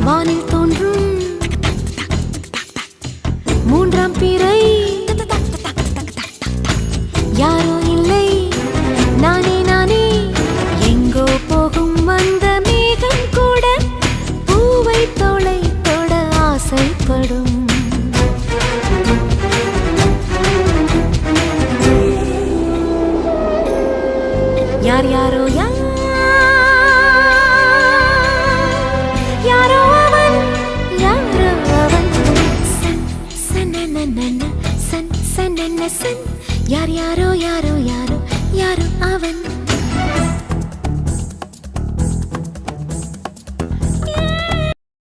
வானில் தோன்றும் மூன்றாம் பிறை யாரோ இல்லை நானே நானே எங்கோ போகும் அந்த மேகம் கூட பூவை தோளை தொட ஆசைப்படும் யார் யாரோ யாரோ அவன் யாரோ அவன் சன் சனனனன சன் சனன சன் யார் யாரோ யாரோ யாரோ யாரோ அவன்